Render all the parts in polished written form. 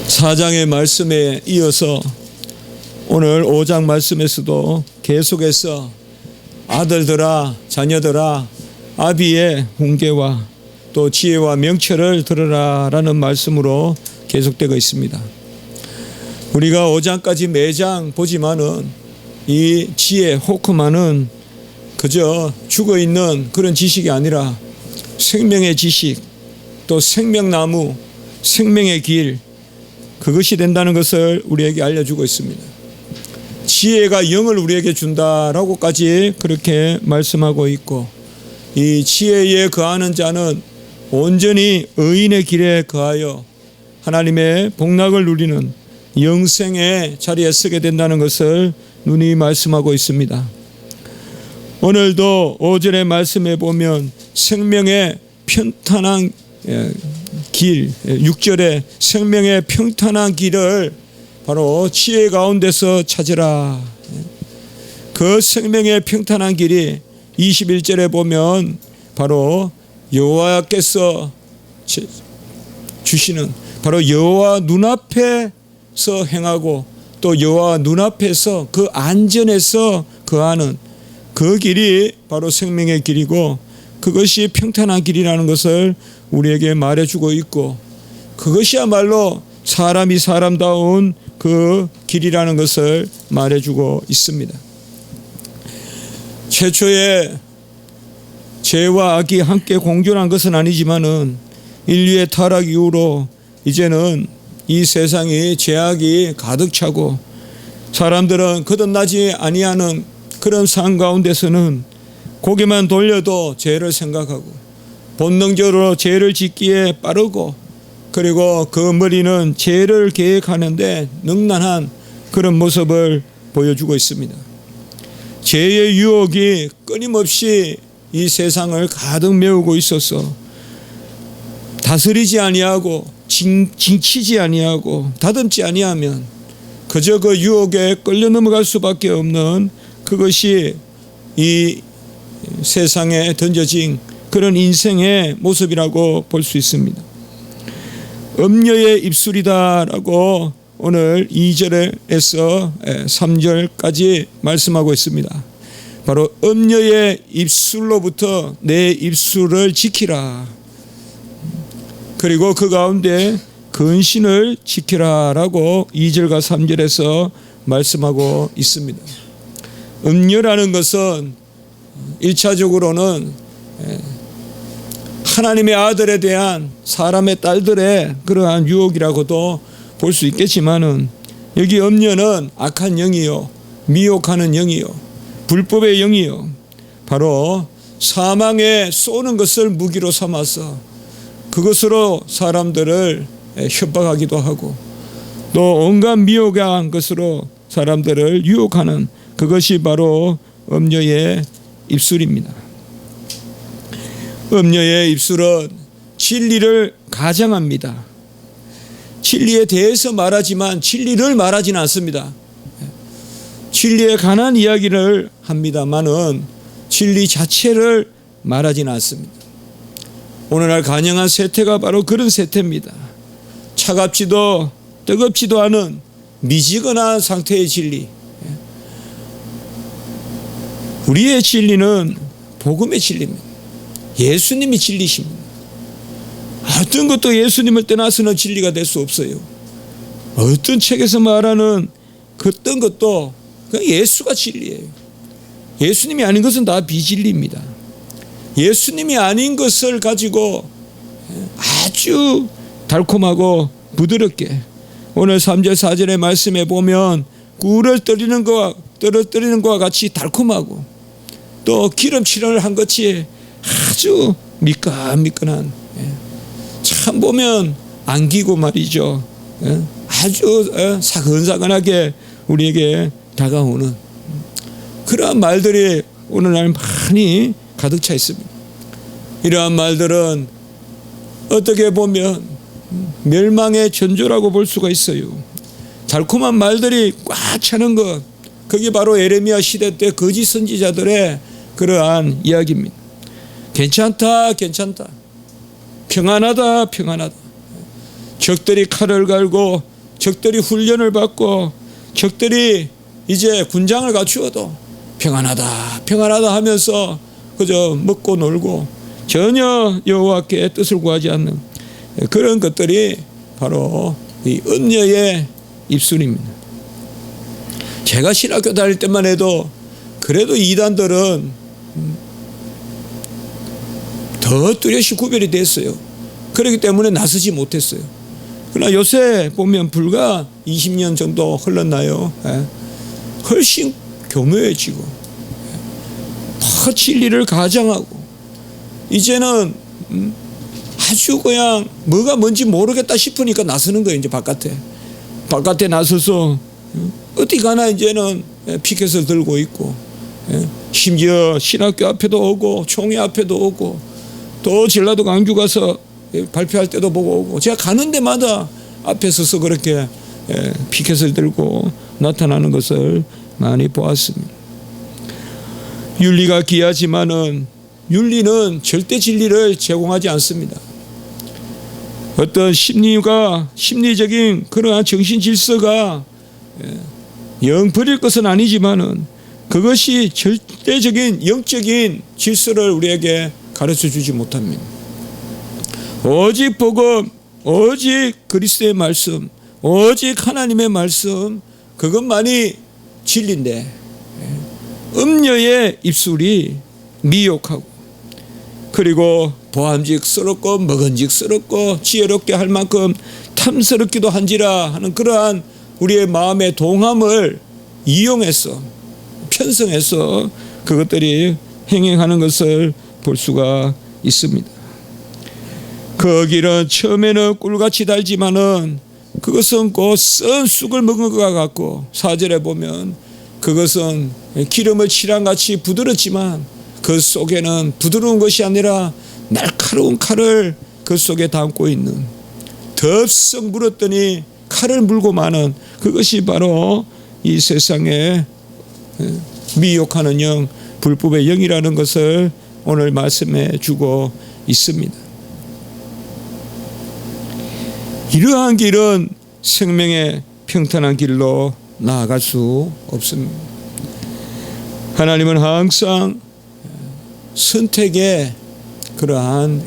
4장의 말씀에 이어서 오늘 5장 말씀에서도 계속해서 아들들아 자녀들아 아비의 훈계와 또 지혜와 명철을 들으라 라는 말씀으로 계속되고 있습니다. 우리가 5장까지 매장 보지만은 이 지혜 호크만은 그저 죽어있는 그런 지식이 아니라 생명의 지식, 또 생명나무, 생명의 길, 그것이 된다는 것을 우리에게 알려주고 있습니다. 지혜가 영을 우리에게 준다라고까지 그렇게 말씀하고 있고, 이 지혜에 거하는 자는 온전히 의인의 길에 거하여 하나님의 복락을 누리는 영생의 자리에 서게 된다는 것을 누니 말씀하고 있습니다. 오늘도 5절의 말씀에 보면 생명의 평탄한 길, 6절에 생명의 평탄한 길을 바로 지혜 가운데서 찾으라. 그 생명의 평탄한 길이 21절에 보면 바로 여호와께서 주시는 바로 여호와 눈앞에서 행하고 또 여호와 눈앞에서 그 안전에서 거하는 그 길이 바로 생명의 길이고, 그것이 평탄한 길이라는 것을 우리에게 말해주고 있고, 그것이야말로 사람이 사람다운 그 길이라는 것을 말해주고 있습니다. 최초에 죄와 악이 함께 공존한 것은 아니지만은 인류의 타락 이후로 이제는 이 세상이 죄악이 가득 차고 사람들은 거듭나지 아니하는 그런 삶 가운데서는 고개만 돌려도 죄를 생각하고 본능적으로 죄를 짓기에 빠르고, 그리고 그 머리는 죄를 계획하는데 능란한 그런 모습을 보여주고 있습니다. 죄의 유혹이 끊임없이 이 세상을 가득 메우고 있어서 다스리지 아니하고 징치지 아니하고 다듬지 아니하면 그저 그 유혹에 끌려 넘어갈 수밖에 없는, 그것이 이 세상에 던져진 그런 인생의 모습이라고 볼 수 있습니다. 음녀의 입술이다라고 오늘 2절에서 3절까지 말씀하고 있습니다. 바로 음녀의 입술로부터 내 입술을 지키라. 그리고 그 가운데 근신을 지키라라고 2절과 3절에서 말씀하고 있습니다. 음녀라는 것은 1차적으로는 하나님의 아들에 대한 사람의 딸들의 그러한 유혹이라고도 볼 수 있겠지만은, 여기 음녀는 악한 영이요, 미혹하는 영이요, 불법의 영이요, 바로 사망에 쏘는 것을 무기로 삼아서 그것으로 사람들을 협박하기도 하고 또 온갖 미혹한 것으로 사람들을 유혹하는, 그것이 바로 음녀의 입술입니다. 음녀의 입술은 진리를 가장합니다. 진리에 대해서 말하지만 진리를 말하지는 않습니다. 진리에 관한 이야기를 합니다만은 진리 자체를 말하지는 않습니다. 오늘날 간영한 세태가 바로 그런 세태입니다. 차갑지도 뜨겁지도 않은 미지근한 상태의 진리. 우리의 진리는 복음의 진리입니다. 예수님이 진리십니다. 어떤 것도 예수님을 떠나서는 진리가 될 수 없어요. 어떤 책에서 말하는 어떤 것도 예수가 진리예요. 예수님이 아닌 것은 다 비진리입니다. 예수님이 아닌 것을 가지고 아주 달콤하고 부드럽게, 오늘 3절 4절의 말씀에 보면 꿀을 떨어뜨리는 것과 같이 달콤하고 또 기름칠을 한 것이 아주 미끈미끈한, 참 보면 안기고 말이죠, 아주 사근사근하게 우리에게 다가오는 그러한 말들이 오늘날 많이 가득 차 있습니다. 이러한 말들은 어떻게 보면 멸망의 전조라고 볼 수가 있어요. 달콤한 말들이 꽉 차는 것, 그게 바로 에레미야 시대 때 거짓 선지자들의 그러한 이야기입니다. 괜찮다, 괜찮다. 평안하다, 평안하다. 적들이 칼을 갈고 적들이 훈련을 받고 적들이 이제 군장을 갖추어도 평안하다 평안하다 하면서 그저 먹고 놀고 전혀 여호와께 뜻을 구하지 않는 그런 것들이 바로 이 음녀의 입술입니다. 제가 신학교 다닐 때만 해도 그래도 이단들은 더 뚜렷이 구별이 됐어요. 그렇기 때문에 나서지 못했어요. 그러나 요새 보면 불과 20년 정도 흘렀나요? 훨씬 교묘해지고 더 진리를 가장하고 이제는 아주 그냥 뭐가 뭔지 모르겠다 싶으니까 나서는 거예요. 이제 바깥에 나서서 어디 가나 이제는 피켓을 들고 있고 심지어 신학교 앞에도 오고 총회 앞에도 오고 또 전라도 광주 가서 발표할 때도 보고 오고 제가 가는 데마다 앞에 서서 그렇게 피켓을 들고 나타나는 것을 많이 보았습니다. 윤리가 귀하지만은 윤리는 절대 진리를 제공하지 않습니다. 어떤 심리적인 그러한 정신 질서가 영 버릴 것은 아니지만은 그것이 절대적인 영적인 질서를 우리에게 가르쳐 주지 못합니다. 오직 복음, 오직 그리스도의 말씀, 오직 하나님의 말씀 그것만이 진리인데 음녀의 입술이 미혹하고 그리고 보암직스럽고 먹은직스럽고 지혜롭게 할 만큼 탐스럽기도 한지라 하는 그러한 우리의 마음의 동함을 이용해서 편성해서 그것들이 행행하는 것을 볼 수가 있습니다. 그 길은 처음에는 꿀같이 달지만은 그것은 곧 썬 쑥을 먹은 것과 같고 4절에 보면 그것은 기름을 칠한같이 부드럽지만 그 속에는 부드러운 것이 아니라 날카로운 칼을 그 속에 담고 있는 덥석 물었더니 칼을 물고 마는 그것이 바로 이 세상에 미혹하는 영 불법의 영이라는 것을 오늘 말씀해 주고 있습니다. 이러한 길은 생명의 평탄한 길로 나아갈 수 없습니다. 하나님은 항상 선택의 그러한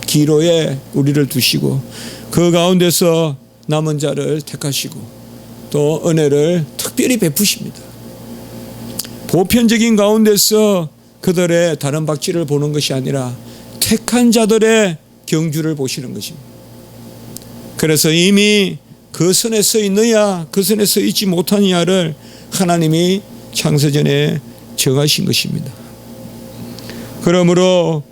기로에 우리를 두시고 그 가운데서 남은 자를 택하시고 또 은혜를 특별히 베푸십니다. 보편적인 가운데서 그들의 다른 박지를 보는 것이 아니라 택한 자들의 경주를 보시는 것입니다. 그래서 이미 그 선에 서 있느냐 그 선에 서 있지 못하느냐를 하나님이 창세전에 정하신 것입니다. 그러므로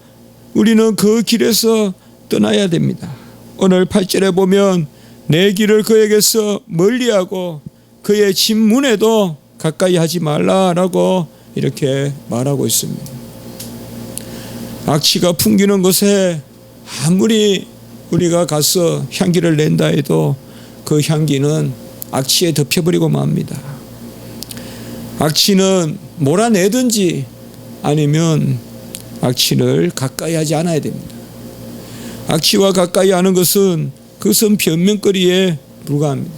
우리는 그 길에서 떠나야 됩니다. 오늘 8절에 보면 내 길을 그에게서 멀리하고 그의 진문에도 가까이 하지 말라라고 이렇게 말하고 있습니다. 악취가 풍기는 곳에 아무리 우리가 가서 향기를 낸다 해도 그 향기는 악취에 덮여버리고 맙니다. 악취는 몰아내든지 아니면 악취를 가까이 하지 않아야 됩니다. 악취와 가까이 하는 것은 그것은 변명거리에 불과합니다.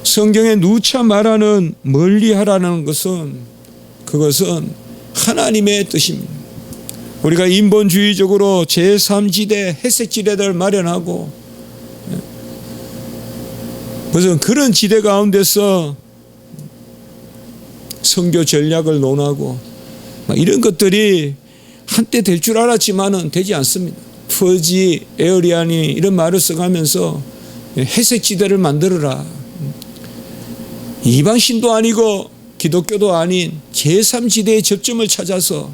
성경에 누차 말하는 멀리하라는 것은 그것은 하나님의 뜻입니다. 우리가 인본주의적으로 제3지대 회색지대를 마련하고 무슨 그런 지대 가운데서 선교 전략을 논하고 이런 것들이 한때 될 줄 알았지만은 되지 않습니다. 퍼지, 에어리안이 이런 말을 써가면서 회색지대를 만들어라. 이방신도 아니고 기독교도 아닌 제3지대의 접점을 찾아서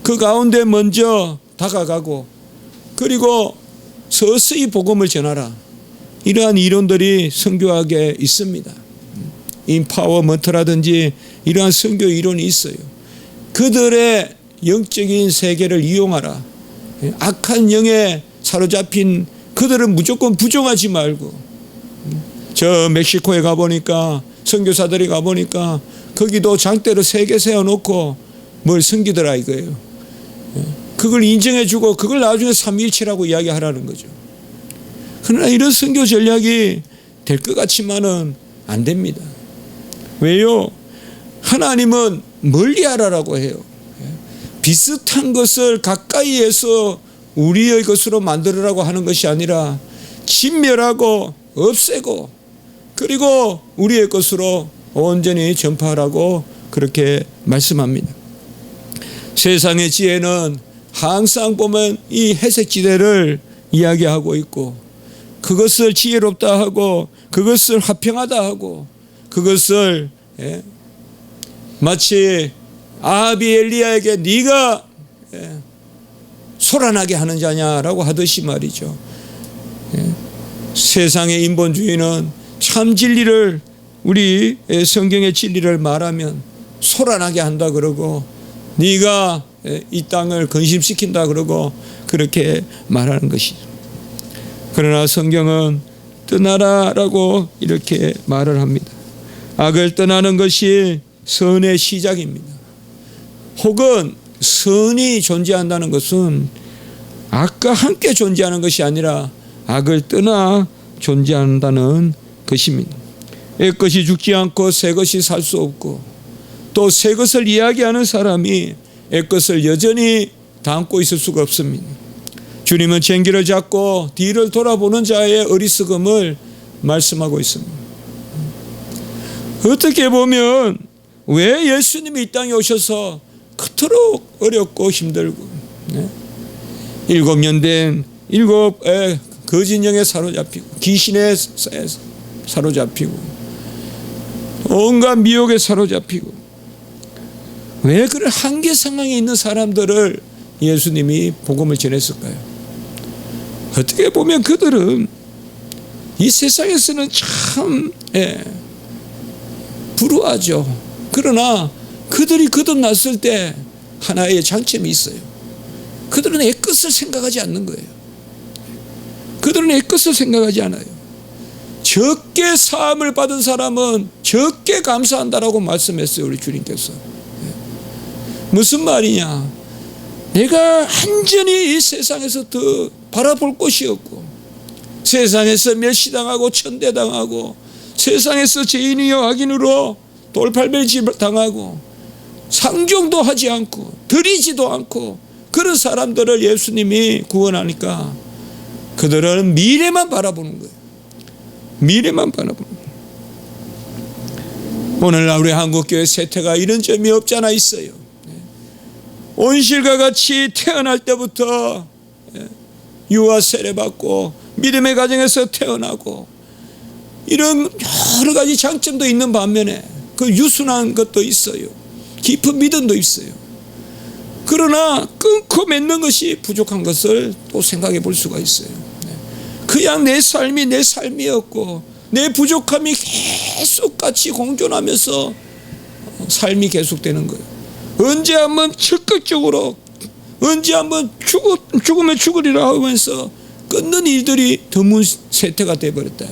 그 가운데 먼저 다가가고 그리고 서서히 복음을 전하라. 이러한 이론들이 선교학에 있습니다. 인파워먼트라든지 이러한 선교 이론이 있어요. 그들의 영적인 세계를 이용하라. 악한 영에 사로잡힌 그들은 무조건 부정하지 말고 저 멕시코에 가보니까 선교사들이 가보니까 거기도 장대로 3개 세워놓고 뭘 섬기더라 이거예요. 그걸 인정해주고 그걸 나중에 삼위일체라고 이야기하라는 거죠. 그러나 이런 선교 전략이 될 것 같지만은 안 됩니다. 왜요? 하나님은 멀리하라라고 해요. 비슷한 것을 가까이에서 우리의 것으로 만들으라고 하는 것이 아니라 진멸하고 없애고 그리고 우리의 것으로 온전히 전파하라고 그렇게 말씀합니다. 세상의 지혜는 항상 보면 이 회색지대를 이야기하고 있고 그것을 지혜롭다 하고 그것을 화평하다 하고 그것을 마치 아합이 엘리야에게 네가 소란하게 하는 자냐라고 하듯이 말이죠. 세상의 인본주의는 참 진리를 우리 성경의 진리를 말하면 소란하게 한다 그러고 네가 이 땅을 근심시킨다 그러고 그렇게 말하는 것이죠. 그러나 성경은 떠나라라고 이렇게 말을 합니다. 악을 떠나는 것이 선의 시작입니다. 혹은 선이 존재한다는 것은 악과 함께 존재하는 것이 아니라 악을 떠나 존재한다는 것입니다. 옛것이 죽지 않고 새것이 살 수 없고 또 새것을 이야기하는 사람이 옛것을 여전히 담고 있을 수가 없습니다. 주님은 쟁기를 잡고 뒤를 돌아보는 자의 어리석음을 말씀하고 있습니다. 어떻게 보면 왜 예수님이 이 땅에 오셔서 그토록 어렵고 힘들고 7년 된 7 거짓 영에 사로잡히고 귀신에 사로잡히고 온갖 미혹에 사로잡히고 왜 그런 한계 상황에 있는 사람들을 예수님이 복음을 전했을까요? 어떻게 보면 그들은 이 세상에서는 참 불우하죠. 그러나 그들이 거듭났을 때 하나의 장점이 있어요. 그들은 애끝을 생각하지 않는 거예요. 그들은 애끝을 생각하지 않아요. 적게 사함을 받은 사람은 적게 감사한다라고 말씀했어요. 우리 주님께서. 무슨 말이냐? 내가 완전히 이 세상에서 더 바라볼 곳이 없고 세상에서 멸시당하고 천대당하고 세상에서 죄인이여 악인으로 돌팔매질 당하고 상종도 하지 않고 드리지도 않고 그런 사람들을 예수님이 구원하니까 그들은 미래만 바라보는 거예요. 미래만 바라보는 거예요. 오늘날 우리 한국교회 세태가 이런 점이 없지 않아 있어요. 온실과 같이 태어날 때부터 유아 세례받고 믿음의 가정에서 태어나고 이런 여러 가지 장점도 있는 반면에 그 유순한 것도 있어요. 깊은 믿음도 있어요. 그러나 끊고 맺는 것이 부족한 것을 또 생각해 볼 수가 있어요. 그냥 내 삶이 내 삶이었고 내 부족함이 계속 같이 공존하면서 삶이 계속되는 거예요. 언제 한번 적극적으로 언제 한번 죽으면 죽으리라 하면서 끊는 일들이 드문 세태가 되어버렸다.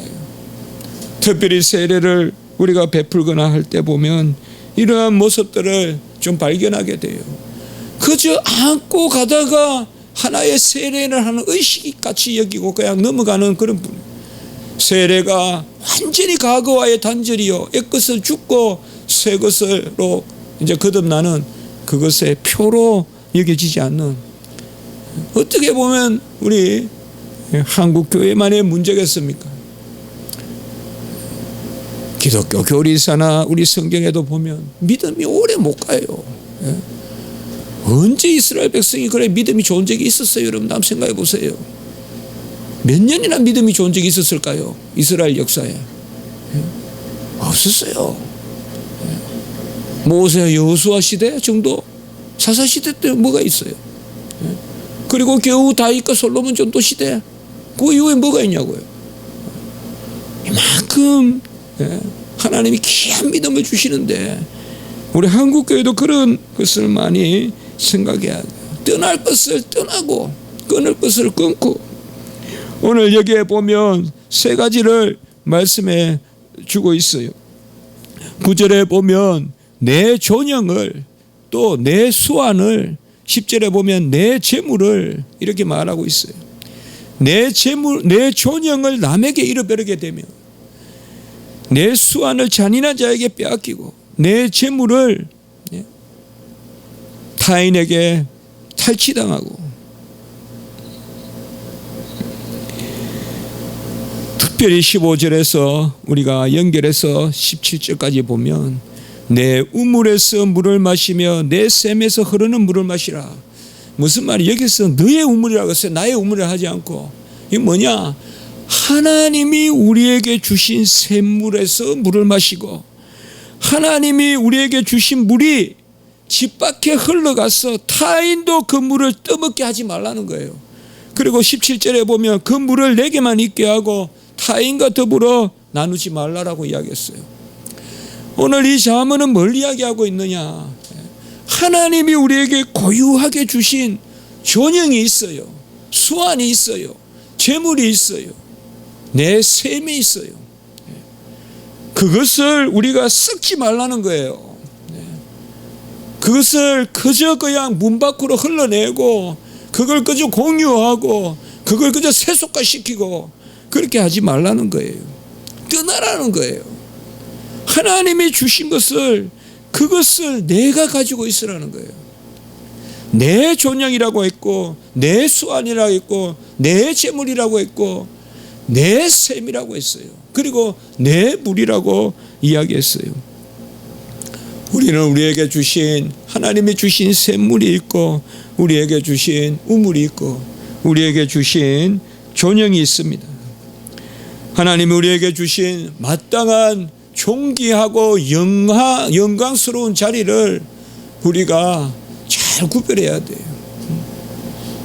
특별히 세례를 우리가 베풀거나 할 때 보면 이러한 모습들을 좀 발견하게 돼요. 그저 안고 가다가 하나의 세례를 하는 의식이 같이 여기고 그냥 넘어가는 그런 분. 세례가 완전히 과거와의 단절이요. 옛것을 죽고 새 것으로 이제 거듭나는 그것의 표로 여겨지지 않는, 어떻게 보면 우리 한국 교회만의 문제겠습니까? 기독교 교리사나 우리 성경에도 보면 믿음이 오래 못 가요. 언제 이스라엘 백성이 그래 믿음이 좋은 적이 있었어요? 여러분 한번 생각해 보세요. 몇 년이나 믿음이 좋은 적이 있었을까요? 이스라엘 역사에 없었어요. 모세 여호수아 시대 정도, 사사 시대 때 뭐가 있어요? 그리고 겨우 다윗과 솔로몬 전도 시대, 그 이후에 뭐가 있냐고요? 이만큼 하나님이 귀한 믿음을 주시는데 우리 한국교회도 그런 것을 많이 생각해야 돼요. 떠날 것을 떠나고 끊을 것을 끊고. 오늘 여기에 보면 세 가지를 말씀해 주고 있어요. 9절에 보면 내 존영을, 또 내 수완을, 10절에 보면 내 재물을 이렇게 말하고 있어요. 내 재물, 내 존영을 남에게 잃어버리게 되면 내 수완을 잔인한 자에게 빼앗기고 내 재물을 타인에게 탈취당하고 특별히 15절에서 우리가 연결해서 17절까지 보면 내 우물에서 물을 마시며 내 샘에서 흐르는 물을 마시라. 무슨 말이 여기서 너의 우물이라고 했어요. 나의 우물을 하지 않고. 이게 뭐냐? 하나님이 우리에게 주신 샘물에서 물을 마시고 하나님이 우리에게 주신 물이 집 밖에 흘러가서 타인도 그 물을 떠먹게 하지 말라는 거예요. 그리고 17절에 보면 그 물을 내게만 있게 하고 타인과 더불어 나누지 말라라고 이야기했어요. 오늘 이 잠언은 뭘 이야기하고 있느냐? 하나님이 우리에게 고유하게 주신 존영이 있어요. 수완이 있어요. 재물이 있어요. 내 셈이 있어요. 그것을 우리가 썩지 말라는 거예요. 그것을 그저 그냥 문 밖으로 흘러내고 그걸 그저 공유하고 그걸 그저 세속화시키고 그렇게 하지 말라는 거예요. 떠나라는 거예요. 하나님이 주신 것을 그것을 내가 가지고 있으라는 거예요. 내 존영이라고 했고 내 수완이라고 했고 내 재물이라고 했고 내 셈이라고 했어요. 그리고 내 물이라고 이야기했어요. 우리는 우리에게 주신 하나님이 주신 샘물이 있고 우리에게 주신 우물이 있고 우리에게 주신 존영이 있습니다. 하나님이 우리에게 주신 마땅한 존귀하고 영광스러운 자리를 우리가 잘 구별해야 돼요.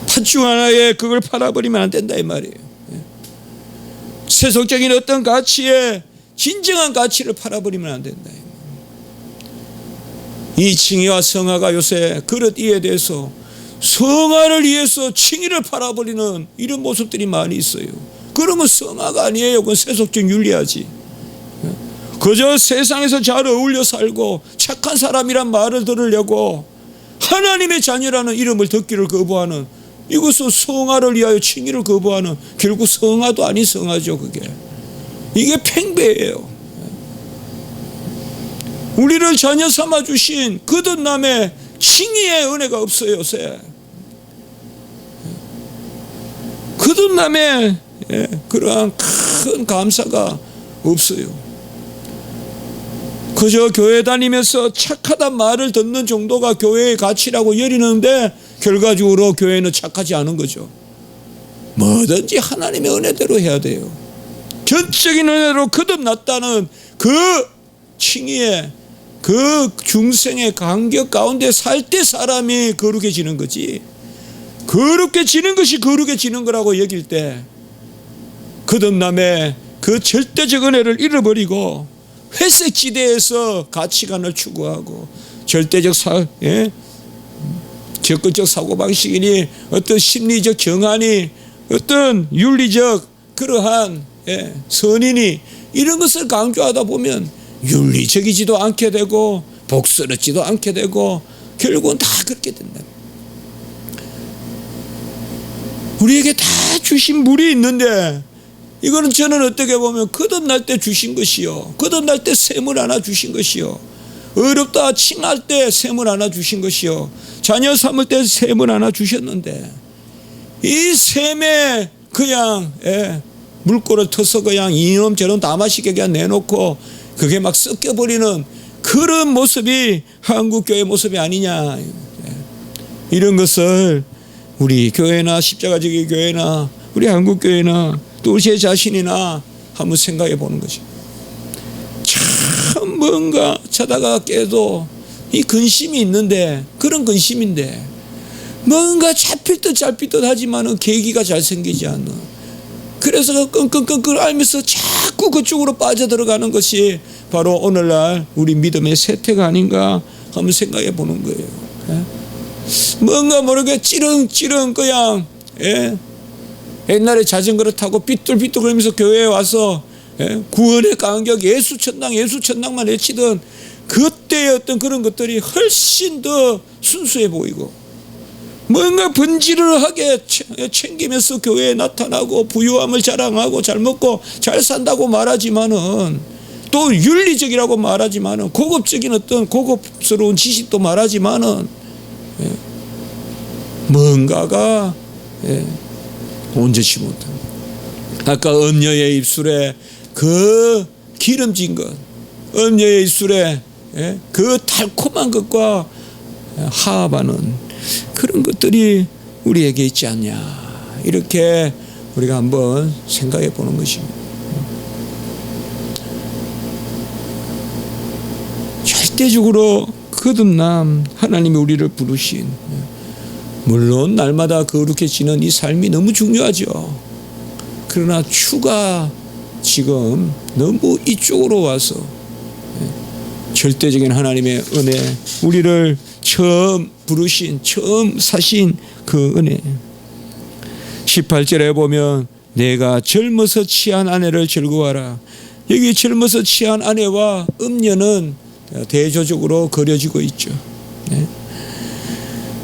팥중 하나에 그걸 팔아버리면 안 된다 이 말이에요. 세속적인 어떤 가치에 진정한 가치를 팔아버리면 안 된다. 이 칭의와 성화가 요새 그릇 위에 대해서 성화를 위해서 칭의를 팔아버리는 이런 모습들이 많이 있어요. 그러면 성화가 아니에요. 그건 세속적 윤리하지. 그저 세상에서 잘 어울려 살고 착한 사람이란 말을 들으려고 하나님의 자녀라는 이름을 듣기를 거부하는 이것은 성화를 위하여 칭의를 거부하는 결국 성화도 아닌 성화죠. 그게 이게 팽배예요. 우리를 자녀 삼아 주신 거듭남의 칭의의 은혜가 없어요. 요새 거듭남의 그러한 큰 감사가 없어요. 그저 교회 다니면서 착하단 말을 듣는 정도가 교회의 가치라고 여기는데 결과적으로 교회는 착하지 않은 거죠. 뭐든지 하나님의 은혜대로 해야 돼요. 전적인 은혜로 거듭났다는 그 칭의의 그 중생의 간격 가운데 살 때 사람이 거룩해지는 거지. 거룩해지는 것이 거룩해지는 거라고 여길 때 거듭남의 그 절대적 은혜를 잃어버리고 회색지대에서 가치관을 추구하고 절대적 적극적 사고방식이니 어떤 심리적 정한이 어떤 윤리적 그러한 선인이 이런 것을 강조하다 보면 윤리적이지도 않게 되고 복스럽지도 않게 되고 결국은 다 그렇게 된다. 우리에게 다 주신 물이 있는데 이거는 저는 어떻게 보면 거듭날 때 주신 것이요, 거듭날 때 샘을 하나 주신 것이요, 어렵다 칭할 때 샘을 하나 주신 것이요, 자녀 삼을 때 샘을 하나 주셨는데 이 샘에 그냥 물꼬를 터서 그냥 이놈저놈 다 마시게 그냥 내놓고 그게 막 섞여버리는 그런 모습이 한국교회 모습이 아니냐. 이런 것을 우리 교회나 십자가지기 교회나 우리 한국교회나 또 제 자신이나 한번 생각해 보는 거죠. 참 뭔가 자다가 깨도 이 근심이 있는데 그런 근심인데 뭔가 잡힐 듯 잡힐 듯 하지만은 계기가 잘 생기지 않는, 그래서 끙끙끙끙 앓면서 자꾸 그쪽으로 빠져들어가는 것이 바로 오늘날 우리 믿음의 세태가 아닌가 한번 생각해 보는 거예요. 뭔가 모르게 찌렁찌렁 그냥 옛날에 자전거를 타고 삐뚤삐뚤 그러면서 교회에 와서 구원의 간격 예수천당만 외치던 그때의 어떤 그런 것들이 훨씬 더 순수해 보이고 뭔가 번지르르하게 챙기면서 교회에 나타나고 부유함을 자랑하고 잘 먹고 잘 산다고 말하지만은, 또 윤리적이라고 말하지만은, 고급적인 어떤 고급스러운 지식도 말하지만은, 뭔가가 온전치 못합니다. 아까 엄녀의 입술에 그 기름진 것, 엄녀의 입술에 그 달콤한 것과 화합하는 그런 것들이 우리에게 있지 않냐, 이렇게 우리가 한번 생각해 보는 것입니다. 절대적으로 거듭남, 하나님이 우리를 부르신, 물론 날마다 거룩해지는 이 삶이 너무 중요하죠. 그러나 주가 지금 너무 이쪽으로 와서 절대적인 하나님의 은혜, 우리를 처음 부르신, 처음 사신 그 은혜. 18절에 보면 내가 젊어서 취한 아내를 즐거워하라. 여기 젊어서 취한 아내와 음녀는 대조적으로 그려지고 있죠.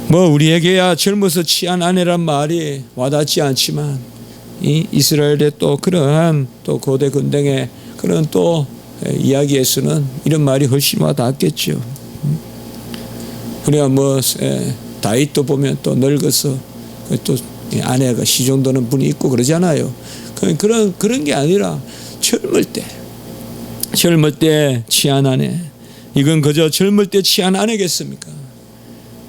뭐 우리에게야 젊어서 취한 아내란 말이 와닿지 않지만, 이 이스라엘의 또 그러한 또 고대 근동의 그런 또 이야기에서는 이런 말이 훨씬 와닿겠죠. 우리가 뭐 다윗도 보면 또 늙어서 또 아내가 시종도는 분이 있고 그러잖아요. 그런 게 아니라 젊을 때 취한 아내, 이건 그저 젊을 때 취한 아내겠습니까?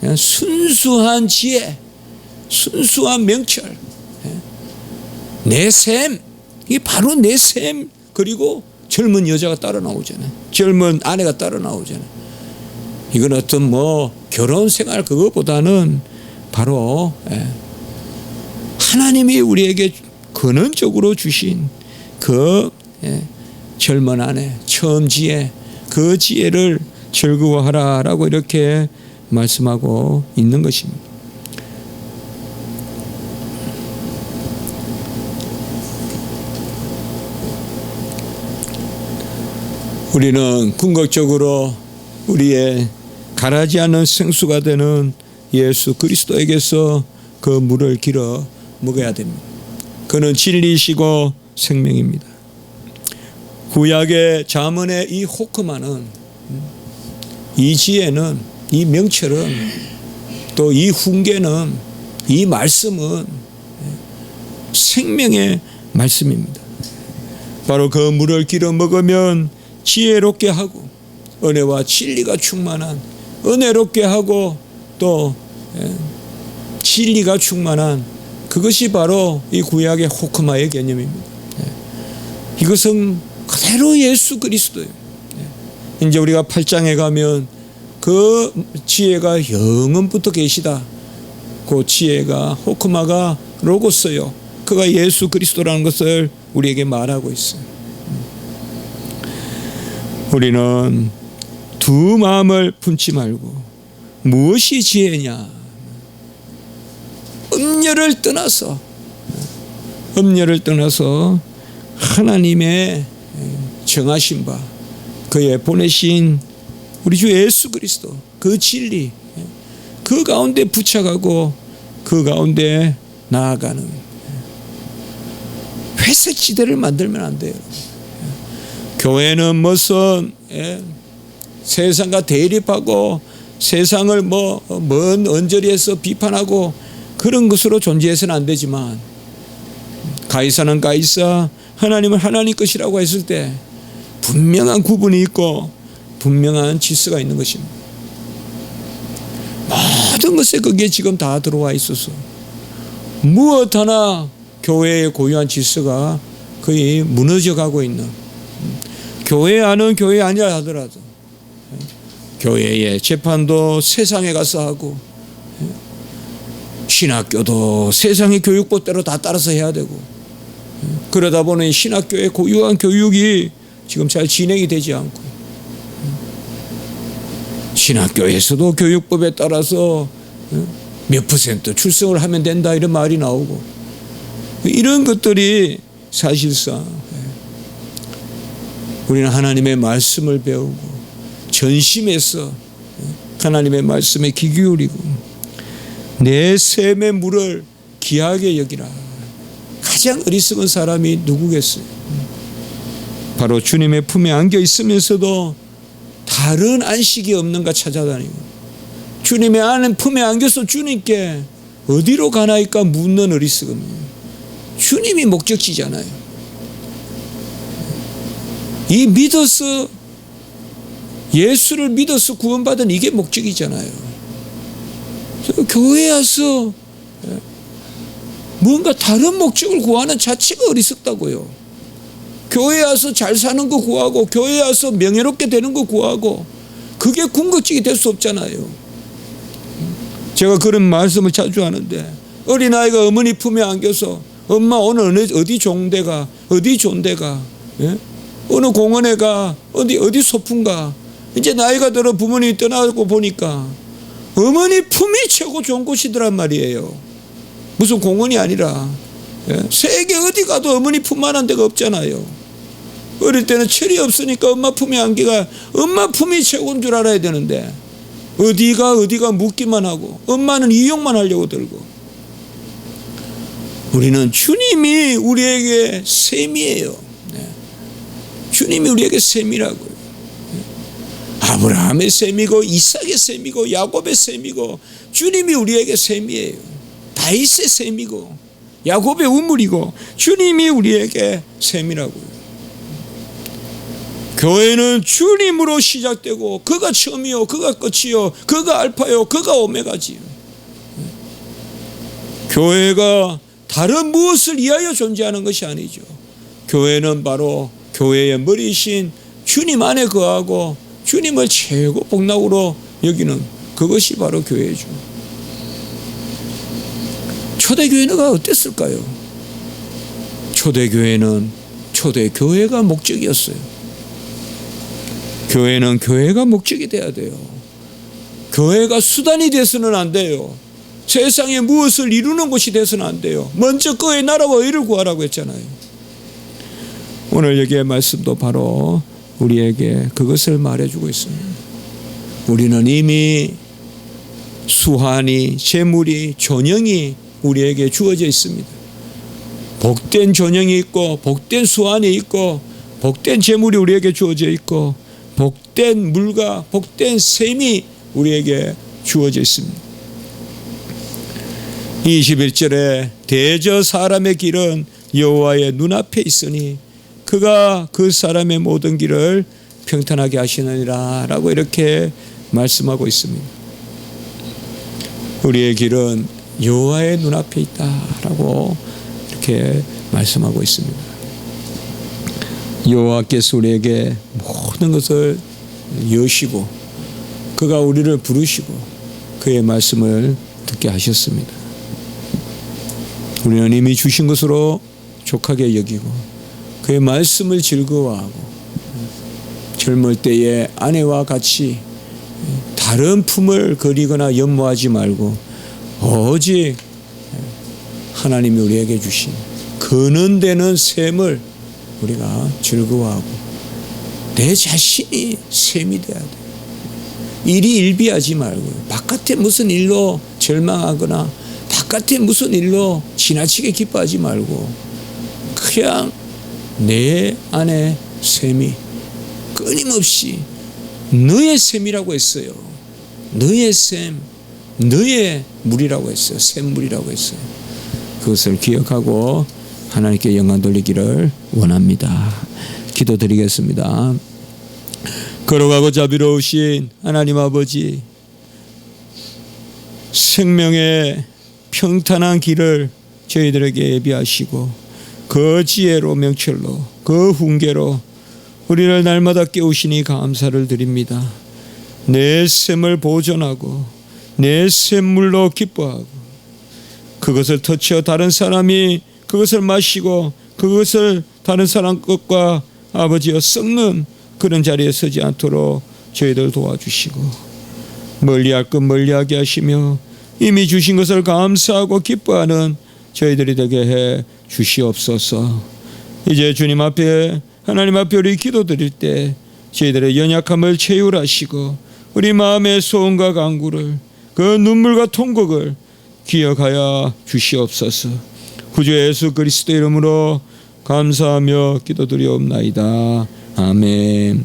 그냥 순수한 지혜, 순수한 명철, 내셈, 이게 바로 내셈. 그리고 젊은 여자가 따라 나오잖아요. 젊은 아내가 따라 나오잖아요. 이건 어떤 뭐 결혼 생활 그것보다는 바로 하나님이 우리에게 근원적으로 주신 그 젊은 아내, 처음 지혜, 그 지혜를 즐거워하라라고 이렇게 말씀하고 있는 것입니다. 우리는 궁극적으로 우리의 가라지 않는 생수가 되는 예수 그리스도에게서 그 물을 길어 먹어야 됩니다. 그는 진리이시고 생명입니다. 구약의 잠언의 이 호크마는, 이 지혜는, 이 명철은, 또 이 훈계는, 이 말씀은 생명의 말씀입니다. 바로 그 물을 길어 먹으면 지혜롭게 하고 은혜와 진리가 충만한, 은혜롭게 하고 또 진리가 충만한, 그것이 바로 이 구약의 호크마의 개념입니다. 이것은 그대로 예수 그리스도예요. 이제 우리가 8장에 가면 그 지혜가 영원부터 계시다. 그 지혜가, 호크마가 로고스요, 그가 예수 그리스도라는 것을 우리에게 말하고 있어요. 우리는 두 마음을 품지 말고, 무엇이 지혜냐, 음녀를 떠나서 하나님의 정하신 바, 그의 보내신 우리 주 예수 그리스도, 그 진리, 그 가운데 부착하고 그 가운데 나아가는 회색지대를 만들면 안 돼요. 교회는 무슨 세상과 대립하고 세상을 먼 언저리에서 비판하고 그런 것으로 존재해서는 안 되지만, 가이사는 가이사, 하나님은 하나님 것이라고 했을 때 분명한 구분이 있고 분명한 질서가 있는 것입니다. 모든 것에 그게 지금 다 들어와 있어서 무엇 하나 교회의 고유한 질서가 거의 무너져가고 있는, 교회 안은 교회 아니라 하더라도 교회의 재판도 세상에 가서 하고, 신학교도 세상의 교육법대로 다 따라서 해야 되고, 그러다 보니 신학교의 고유한 교육이 지금 잘 진행이 되지 않고, 신학교에서도 교육법에 따라서 몇 % 출석을 하면 된다 이런 말이 나오고, 이런 것들이 사실상 우리는 하나님의 말씀을 배우고 전심에서 하나님의 말씀에 귀 기울이고, 내 샘의 물을 귀하게 여기라. 가장 어리석은 사람이 누구겠어요? 바로 주님의 품에 안겨 있으면서도 다른 안식이 없는가 찾아다니고, 주님의 안은 품에 안겨서 주님께 어디로 가나이까 묻는 어리석음이에요. 주님이 목적지잖아요. 이 믿어서, 예수를 믿어서 구원받은 이게 목적이잖아요. 교회에 와서 뭔가 다른 목적을 구하는 자체가 어리석다고요. 교회에 와서 잘 사는 거 구하고, 교회에 와서 명예롭게 되는 거 구하고, 그게 궁극적이 될 수 없잖아요. 제가 그런 말씀을 자주 하는데, 어린아이가 어머니 품에 안겨서 엄마 오늘 어디 좋은 데가, 어디 좋은 데가, 예? 어느 공원에 가, 어디 소풍 가. 이제 나이가 들어 부모님이 떠나고 보니까 어머니 품이 최고 좋은 곳이더란 말이에요. 무슨 공원이 아니라. 예? 세계 어디 가도 어머니 품만한 데가 없잖아요. 어릴 때는 철이 없으니까 엄마 품에 안기가 엄마 품이 최고인 줄 알아야 되는데, 어디가 묻기만 하고 엄마는 이용만 하려고 들고. 우리는 주님이 우리에게 셈이에요. 네. 주님이 우리에게 셈이라고요. 아브라함의 셈이고 이삭의 셈이고 야곱의 셈이고, 주님이 우리에게 셈이에요. 다윗의 셈이고 야곱의 우물이고, 주님이 우리에게 셈이라고요. 교회는 주님으로 시작되고 그가 처음이요 그가 끝이요 그가 알파요 그가 오메가지요. 교회가 다른 무엇을 위하여 존재하는 것이 아니죠. 교회는 바로 교회의 머리이신 주님 안에 거하고 주님을 최고 복락으로 여기는 그것이 바로 교회죠. 초대교회가 어땠을까요? 초대교회는 초대교회가 목적이었어요. 교회는 교회가 목적이 돼야 돼요. 교회가 수단이 돼서는 안 돼요. 세상에 무엇을 이루는 것이 돼서는 안 돼요. 먼저 그의 나라와 의를 구하라고 했잖아요. 오늘 여기의 말씀도 바로 우리에게 그것을 말해주고 있습니다. 우리는 이미 수환이, 재물이, 존영이 우리에게 주어져 있습니다. 복된 존영이 있고, 복된 수환이 있고, 복된 재물이 우리에게 주어져 있고, 복된 물과 복된 셈이 우리에게 주어져 있습니다. 21절에 대저 사람의 길은 여호와의 눈앞에 있으니 그가 그 사람의 모든 길을 평탄하게 하시느니라 라고 이렇게 말씀하고 있습니다. 우리의 길은 여호와의 눈앞에 있다라고 이렇게 말씀하고 있습니다. 여호와께서 우리에게 모든 것을 여시고 그가 우리를 부르시고 그의 말씀을 듣게 하셨습니다. 우리는 이미 주신 것으로 족하게 여기고 그의 말씀을 즐거워하고, 젊을 때의 아내와 같이 다른 품을 그리거나 연모하지 말고 오직 하나님이 우리에게 주신 그는 되는 셈을 우리가 즐거워하고, 내 자신이 셈이 돼야 돼. 일이 일비하지 말고, 바깥에 무슨 일로 절망하거나 바깥에 무슨 일로 지나치게 기뻐하지 말고, 그냥 내 안에 셈이 끊임없이 너의 셈이라고 했어요. 너의 셈, 너의 물이라고 했어요. 샘물이라고 했어요. 그것을 기억하고 하나님께 영광 돌리기를 원합니다. 기도드리겠습니다. 걸어가고 자비로우신 하나님 아버지, 생명의 평탄한 길을 저희들에게 예비하시고 그 지혜로 명철로 그 훈계로 우리를 날마다 깨우시니 감사를 드립니다. 내 셈을 보존하고 내 샘물로 기뻐하고 그것을 터치어 다른 사람이 그것을 마시고 그것을 다른 사람 것과 아버지여 썩는 그런 자리에 서지 않도록 저희들 도와주시고, 멀리할 것 멀리하게 하시며 이미 주신 것을 감사하고 기뻐하는 저희들이 되게 해 주시옵소서. 이제 주님 앞에, 하나님 앞에 우리 기도드릴 때 저희들의 연약함을 채울하시고 우리 마음의 소원과 간구를, 그 눈물과 통곡을 기억하여 주시옵소서. 구주 예수 그리스도 이름으로 감사하며 기도드리옵나이다. 아멘.